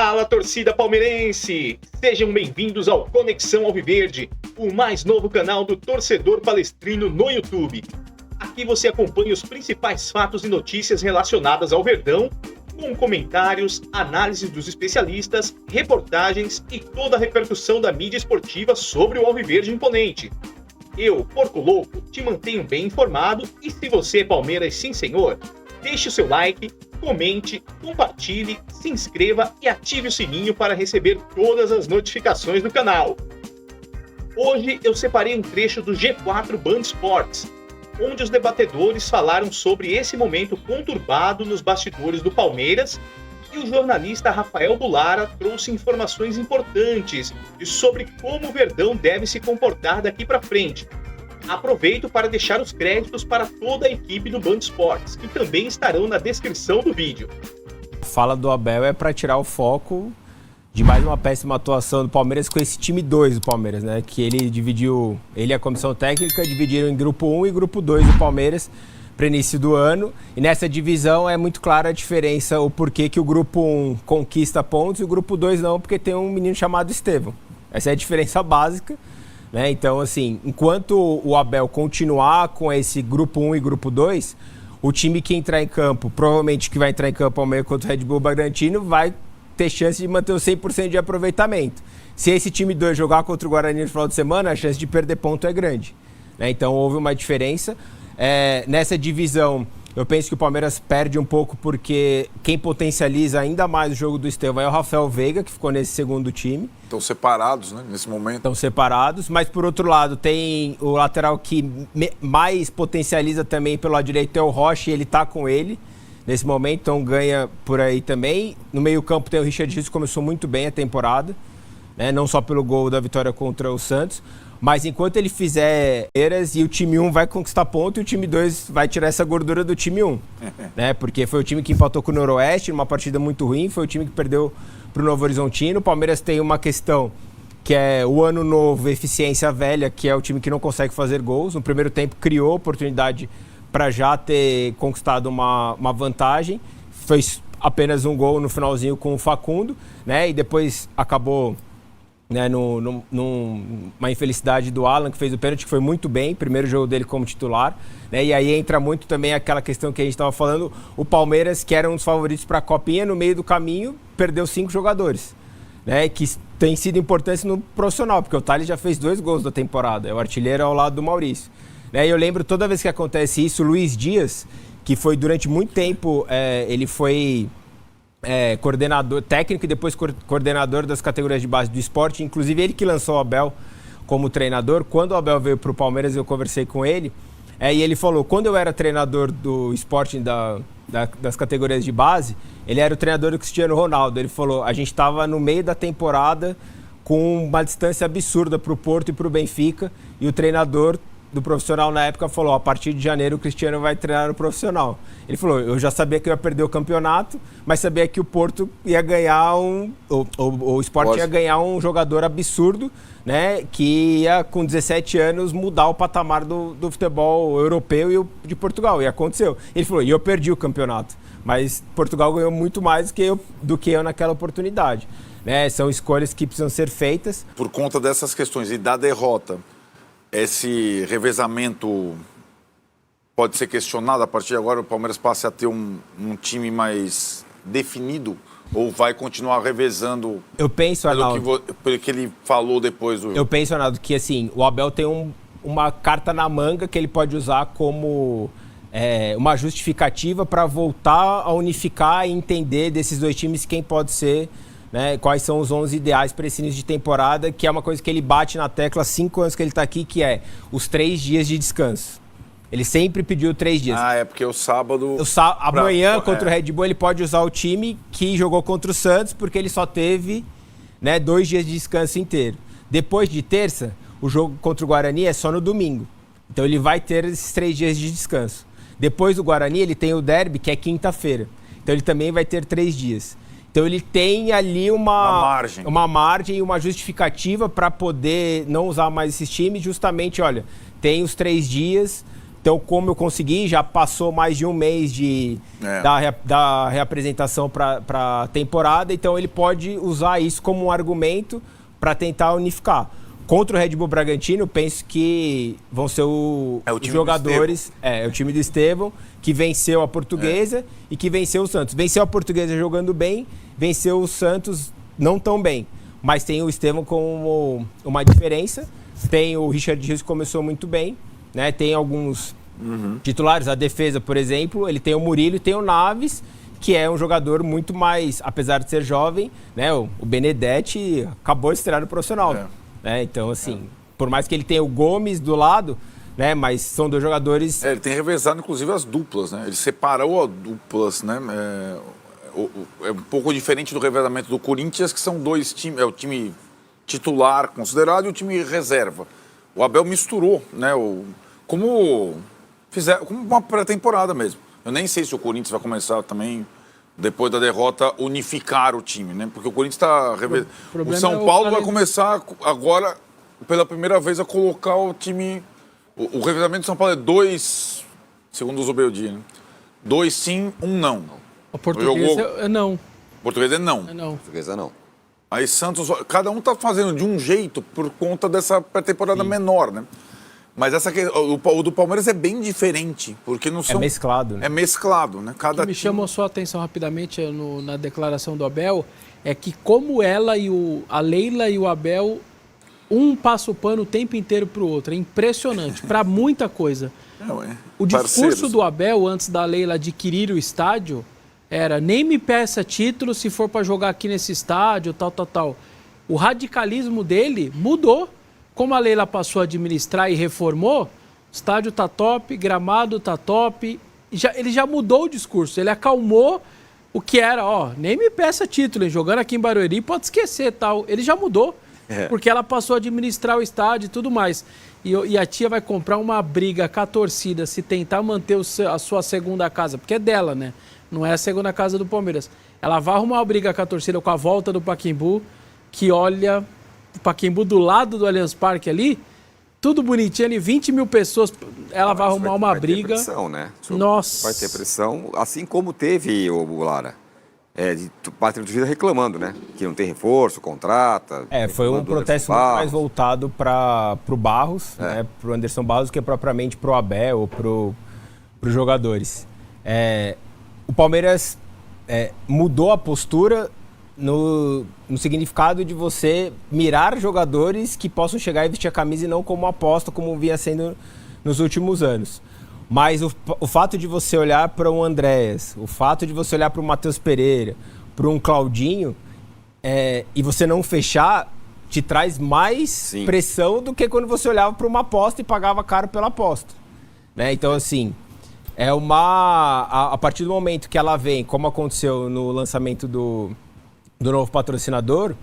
Fala, torcida palmeirense! Sejam bem-vindos ao Conexão Alviverde, o mais novo canal do torcedor palestrino no YouTube. Aqui você acompanha os principais fatos e notícias relacionadas ao Verdão, com comentários, análises dos especialistas, reportagens e toda a repercussão da mídia esportiva sobre o Alviverde imponente. Eu, Porco Louco, te mantenho bem informado e se você é Palmeiras sim senhor, deixe o seu like, comente, compartilhe, se inscreva e ative o sininho para receber todas as notificações do canal. Hoje eu separei um trecho do G4 Band Esportes, onde os debatedores falaram sobre esse momento conturbado nos bastidores do Palmeiras e o jornalista Rafael Bulara trouxe informações importantes sobre como o Verdão deve se comportar daqui para frente. Aproveito para deixar os créditos para toda a equipe do Band Esportes, que também estarão na descrição do vídeo. A fala do Abel é para tirar o foco de mais uma péssima atuação do Palmeiras com esse time 2 do Palmeiras, né? Que ele dividiu, ele e a comissão técnica dividiram em grupo 1 e grupo 2 do Palmeiras para início do ano. E nessa divisão é muito clara a diferença, o porquê que o grupo 1 conquista pontos e o grupo 2 não, porque tem um menino chamado Estevão. Essa é a diferença básica. Né? Então, assim, enquanto o Abel continuar com esse grupo 1 e grupo 2, o time que entrar em campo, provavelmente que vai entrar em campo amanhã contra o Red Bull Bragantino, vai ter chance de manter o 100% de aproveitamento. Se esse time 2 jogar contra o Guarani no final de semana, a chance de perder ponto é grande. Né? Então, houve uma diferença. Nessa divisão, eu penso que o Palmeiras perde um pouco porque quem potencializa ainda mais o jogo do Estevão é o Rafael Veiga, que ficou nesse segundo time. Estão separados, né, nesse momento. Estão separados, mas por outro lado tem o lateral que mais potencializa também pelo lado direito é o Rocha e ele está com ele nesse momento, então ganha por aí também. No meio campo tem o Richard Rios, que começou muito bem a temporada, né, não só pelo gol da vitória contra o Santos, mas enquanto ele fizer eras e o time 1 vai conquistar ponto e o time 2 vai tirar essa gordura do time 1. Né? Porque foi o time que empatou com o Noroeste numa partida muito ruim, foi o time que perdeu para o Novo Horizontino. O Palmeiras tem uma questão que é o ano novo, eficiência velha, que é o time que não consegue fazer gols. No primeiro tempo criou oportunidade para já ter conquistado uma vantagem. Fez apenas um gol no finalzinho com o Facundo, né? E depois acabou... Né, numa infelicidade do Alan, que fez o pênalti, que foi muito bem, primeiro jogo dele como titular, né, e aí entra muito também aquela questão que a gente estava falando, o Palmeiras, que era um dos favoritos para a Copinha, no meio do caminho, perdeu 5 jogadores, né, que tem sido importante no profissional, porque o Thales já fez 2 gols da temporada, é o artilheiro ao lado do Maurício. Né, e eu lembro, toda vez que acontece isso, o Luiz Dias, que foi durante muito tempo, ele foi... coordenador técnico e depois coordenador das categorias de base do esporte, inclusive ele que lançou o Abel como treinador. Quando o Abel veio para o Palmeiras, eu conversei com ele, e ele falou, quando eu era treinador do esporte das categorias de base, ele era o treinador do Cristiano Ronaldo. Ele falou, a gente estava no meio da temporada com uma distância absurda para o Porto e para o Benfica, e o treinador do profissional na época falou, a partir de janeiro o Cristiano vai treinar o profissional. Ele falou, eu já sabia que eu ia perder o campeonato, mas sabia que o Porto ia ganhar o Sport ia ganhar um jogador absurdo, né, que ia com 17 anos mudar o patamar do futebol europeu e o de Portugal, e aconteceu. Ele falou, e eu perdi o campeonato, mas Portugal ganhou muito mais do que eu naquela oportunidade. Né, são escolhas que precisam ser feitas. Por conta dessas questões e da derrota, esse revezamento pode ser questionado? A partir de agora o Palmeiras passa a ter um time mais definido ou vai continuar revezando? Eu penso, Arnaldo, pelo que ele falou depois do... Eu penso, Arnaldo, que assim, o Abel tem uma carta na manga que ele pode usar como uma justificativa para voltar a unificar e entender desses 2 times quem pode ser... Né, quais são os 11 ideais para esse início de temporada, que é uma coisa que ele bate na tecla há 5 anos que ele está aqui, que é os 3 dias de descanso. Ele sempre pediu 3 dias. É porque o sábado... Amanhã, contra o Red Bull, ele pode usar o time que jogou contra o Santos, porque ele só teve, né, 2 dias de descanso inteiro. Depois de terça, o jogo contra o Guarani é só no domingo. Então ele vai ter esses 3 dias de descanso. Depois do Guarani, ele tem o derby, que é quinta-feira. Então ele também vai ter 3 dias. Então ele tem ali uma margem e uma justificativa para poder não usar mais esses times, justamente, olha, tem os 3 dias, Então, como eu consegui, já passou mais de um mês da reapresentação para a temporada, então ele pode usar isso como um argumento para tentar unificar. Contra o Red Bull Bragantino, eu penso que vão ser os jogadores... o time do Estevão, que venceu a Portuguesa e que venceu o Santos. Venceu a Portuguesa jogando bem, venceu o Santos não tão bem. Mas tem o Estevão como uma diferença. Tem o Richard Rios, que começou muito bem. Né? Tem alguns titulares. A defesa, por exemplo, ele tem o Murilo e tem o Naves, que é um jogador muito mais, apesar de ser jovem, né? O Benedetti acabou de estrear no profissional. Né? Então, assim, por mais que ele tenha o Gomes do lado, né? Mas são dois jogadores... ele tem revezado, inclusive, as duplas, né? Ele separou as duplas, né? É um pouco diferente do revezamento do Corinthians, que são dois times, o time titular considerado e o time reserva. O Abel misturou, né? Como uma pré-temporada mesmo. Eu nem sei se o Corinthians vai começar também, depois da derrota, unificar o time, né? Porque o Corinthians está... O São Paulo vai começar agora, pela primeira vez, a colocar o time... O revezamento do São Paulo é 2, segundo o Zubeldia, né? 2 sim, 1 não. O português é não. O português é não. Português é não. Aí Santos... Cada um está fazendo de um jeito por conta dessa pré-temporada menor, né? Mas o do Palmeiras é bem diferente, porque não são... É mesclado, né? É mesclado, né? O que me chamou a sua atenção rapidamente na declaração do Abel é que como a Leila e o Abel, um passa o pano o tempo inteiro pro outro. É impressionante, para muita coisa. O discurso do Abel, antes da Leila adquirir o estádio, era: nem me peça título se for para jogar aqui nesse estádio, tal. O radicalismo dele mudou. Como a Leila passou a administrar e reformou, o estádio tá top, gramado tá top. Ele já mudou o discurso, ele acalmou o que era, nem me peça título, hein? Jogando aqui em Barueri, pode esquecer, tal. Ele já mudou, porque ela passou a administrar o estádio e tudo mais. E a tia vai comprar uma briga com a torcida, se tentar manter a sua segunda casa, porque é dela, né? Não é a segunda casa do Palmeiras. Ela vai arrumar uma briga com a torcida com a volta do Pacaembu, que olha... O Pacaembu do lado do Allianz Parque ali, tudo bonitinho ali, 20 mil pessoas, ela vai arrumar uma briga. Vai ter pressão, né? Nossa. Vai ter pressão, assim como teve o Lara. De parte da torcida reclamando, né? Que não tem reforço, contrata. Foi um protesto muito mais voltado para o Barros, né? Para o Anderson Barros, que é propriamente para o Abel ou para os jogadores. O Palmeiras mudou a postura no significado de você mirar jogadores que possam chegar e vestir a camisa e não como uma aposta, como vinha sendo nos últimos anos. Mas o fato de você olhar para um Andréas, o fato de você olhar para um Matheus Pereira, para um Claudinho, e você não fechar, te traz mais pressão do que quando você olhava para uma aposta e pagava caro pela aposta. Né? Então, assim, a partir do momento que ela vem, como aconteceu no lançamento do novo patrocinador,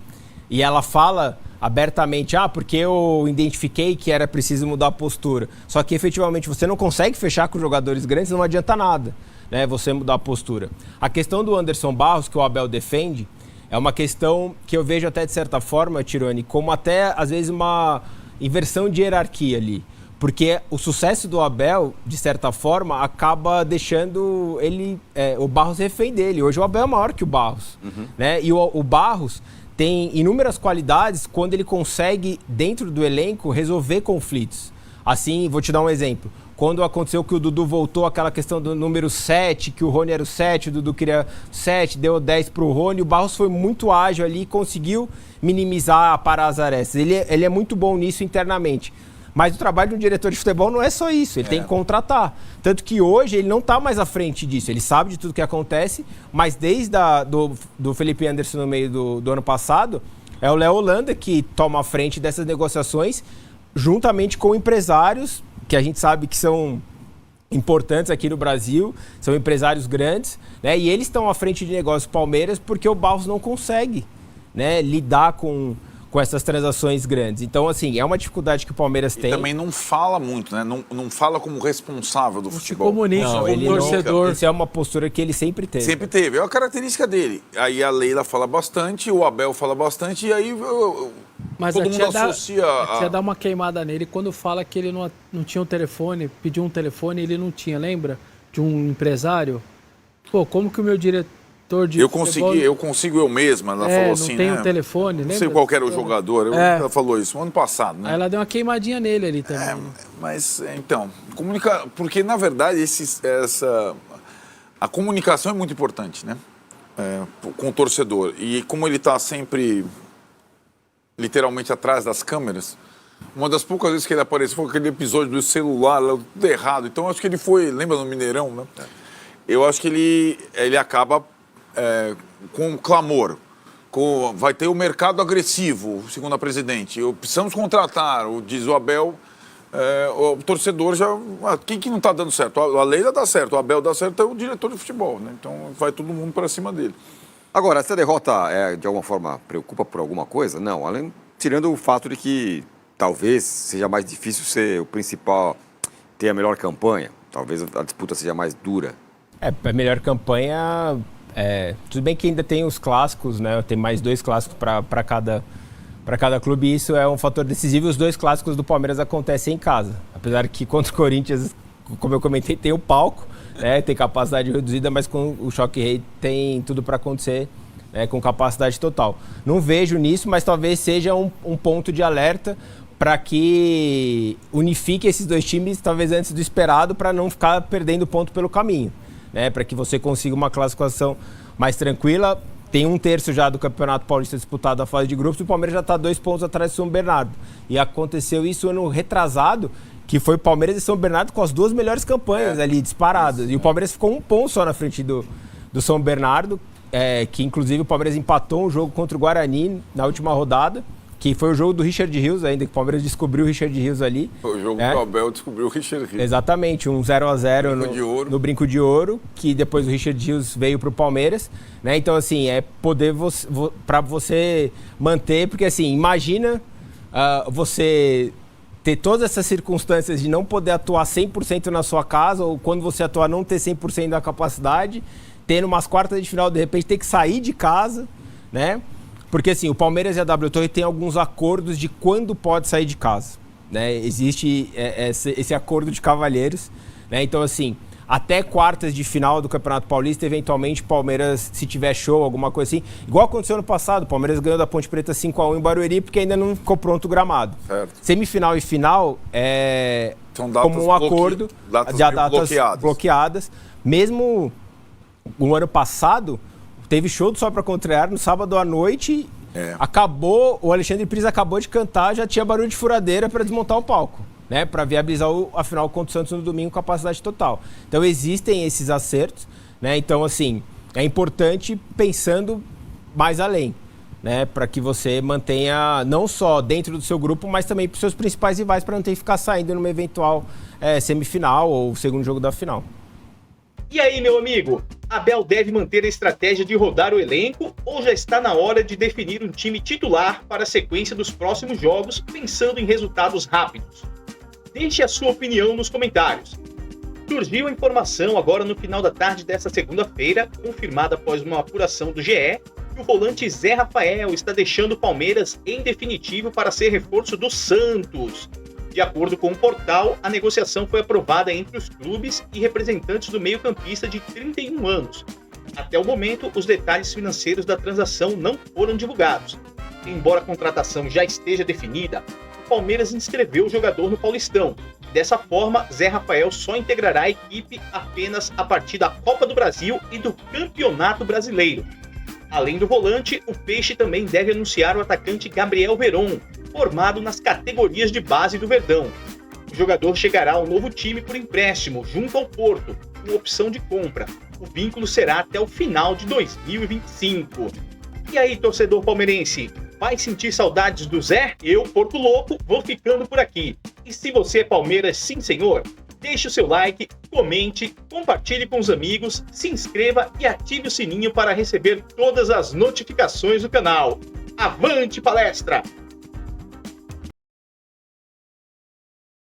e ela fala abertamente, porque eu identifiquei que era preciso mudar a postura. Só que efetivamente você não consegue fechar com jogadores grandes, não adianta nada, né, você mudar a postura. A questão do Anderson Barros, que o Abel defende, é uma questão que eu vejo até de certa forma, Tironi, como até às vezes uma inversão de hierarquia ali. Porque o sucesso do Abel, de certa forma, acaba deixando ele, o Barros refém dele. Hoje o Abel é maior que o Barros. Né? E o Barros tem inúmeras qualidades quando ele consegue, dentro do elenco, resolver conflitos. Assim, vou te dar um exemplo. Quando aconteceu que o Dudu voltou, aquela questão do número 7, que o Rony era o 7, o Dudu queria 7, deu 10 para o Rony, o Barros foi muito ágil ali e conseguiu minimizar, parar as arestas. Ele é muito bom nisso internamente. Mas o trabalho de um diretor de futebol não é só isso, ele tem que contratar. Tanto que hoje ele não está mais à frente disso, ele sabe de tudo que acontece, mas desde do Felipe Anderson no meio do ano passado, é o Léo Holanda que toma a frente dessas negociações, juntamente com empresários, que a gente sabe que são importantes aqui no Brasil, são empresários grandes, né? E eles estão à frente de negócios Palmeiras porque o Barros não consegue, né, lidar com essas transações grandes. Então, assim, é uma dificuldade que o Palmeiras tem. E também não fala muito, né? Não fala como responsável do futebol. Se comunica como torcedor. Essa é uma postura que ele sempre teve. Sempre teve. É a característica dele. Aí a Leila fala bastante, o Abel fala bastante, e aí Mas todo a mundo tia associa... a tia dá uma queimada nele quando fala que ele não tinha um telefone, pediu um telefone e ele não tinha, lembra? De um empresário. Pô, como que o meu diretor de futebol... Eu consigo eu mesma, ela falou assim, não tem né? um telefone, lembra? Não sei qual que era o jogador, ela falou isso ano passado, né? Aí ela deu uma queimadinha nele ali também. Mas, então, porque na verdade a comunicação é muito importante, né? Com o torcedor. E como ele está sempre literalmente atrás das câmeras, uma das poucas vezes que ele apareceu foi aquele episódio do celular, tudo errado. Então, acho que ele foi, lembra no Mineirão, né? Eu acho que ele acaba com clamor. Vai ter o mercado agressivo, segundo a presidente. Precisamos contratar, diz o Abel. O torcedor já... Quem que não está dando certo? A Leila dá certo, o Abel dá certo, é o diretor de futebol, né? Então vai todo mundo para cima dele. Agora, essa derrota, de alguma forma, preocupa por alguma coisa? Não, tirando o fato de que talvez seja mais difícil ser o principal, ter a melhor campanha. Talvez a disputa seja mais dura. A melhor campanha... tudo bem que ainda tem os clássicos, né? Tem mais 2 clássicos para cada clube, e isso é um fator decisivo. Os 2 clássicos do Palmeiras acontecem em casa. Apesar que contra o Corinthians, como eu comentei, tem o palco, né? Tem capacidade reduzida, mas com o Choque Rei tem tudo para acontecer, né? Com capacidade total. Não vejo nisso, mas talvez seja um ponto de alerta para que unifique esses 2 times, talvez antes do esperado, para não ficar perdendo ponto pelo caminho, né? Para que você consiga uma classificação mais tranquila. Tem 1/3 já do Campeonato Paulista disputado a fase de grupos, e o Palmeiras já está 2 pontos atrás do São Bernardo. E aconteceu isso ano retrasado, que foi Palmeiras e São Bernardo com as 2 melhores campanhas ali, disparadas. E o Palmeiras ficou 1 ponto só na frente do São Bernardo, que inclusive o Palmeiras empatou um jogo contra o Guarani na última rodada, que foi o jogo do Richard Rios ainda, que o Palmeiras descobriu o Richard Rios ali. Foi o jogo que o Abel descobriu o Richard Rios. Exatamente, um 0-0 no Brinco de Ouro, que depois o Richard Rios veio para o Palmeiras, né? Então, assim, poder para você manter, porque assim, imagina você ter todas essas circunstâncias de não poder atuar 100% na sua casa, ou quando você atuar não ter 100% da capacidade, tendo umas quartas de final, de repente ter que sair de casa, né? Porque assim, o Palmeiras e a W Torre têm alguns acordos de quando pode sair de casa, né? Existe esse acordo de cavalheiros, né? Então assim, até quartas de final do Campeonato Paulista, eventualmente o Palmeiras, se tiver show, alguma coisa assim, igual aconteceu no passado, o Palmeiras ganhou da Ponte Preta 5-1 em Barueri, porque ainda não ficou pronto o gramado. Certo. Semifinal e final são como um acordo de datas bloqueadas. Mesmo no ano passado, teve show do Sol para Contrariar no sábado à noite. Acabou, o Alexandre Pires acabou de cantar, já tinha barulho de furadeira para desmontar o palco, né? Para viabilizar a final contra o Santos no domingo com capacidade total. Então existem esses acertos, né? Então assim, é importante pensando mais além, né? Para que você mantenha não só dentro do seu grupo, mas também para os seus principais rivais, para não ter que ficar saindo numa eventual semifinal ou segundo jogo da final. E aí, meu amigo, Abel deve manter a estratégia de rodar o elenco ou já está na hora de definir um time titular para a sequência dos próximos jogos, pensando em resultados rápidos? Deixe a sua opinião nos comentários. Surgiu a informação agora no final da tarde desta segunda-feira, confirmada após uma apuração do GE, que o volante Zé Rafael está deixando o Palmeiras em definitivo para ser reforço do Santos. De acordo com o portal, a negociação foi aprovada entre os clubes e representantes do meio-campista de 31 anos. Até o momento, os detalhes financeiros da transação não foram divulgados. Embora a contratação já esteja definida, o Palmeiras inscreveu o jogador no Paulistão. Dessa forma, Zé Rafael só integrará a equipe apenas a partir da Copa do Brasil e do Campeonato Brasileiro. Além do volante, o Peixe também deve anunciar o atacante Gabriel Veron, formado nas categorias de base do Verdão. O jogador chegará ao novo time por empréstimo, junto ao Porto, com opção de compra. O vínculo será até o final de 2025. E aí, torcedor palmeirense, vai sentir saudades do Zé? Eu, Porco Louco, vou ficando por aqui. E se você é Palmeiras, sim senhor, deixe o seu like, comente, compartilhe com os amigos, se inscreva e ative o sininho para receber todas as notificações do canal. Avante palestra!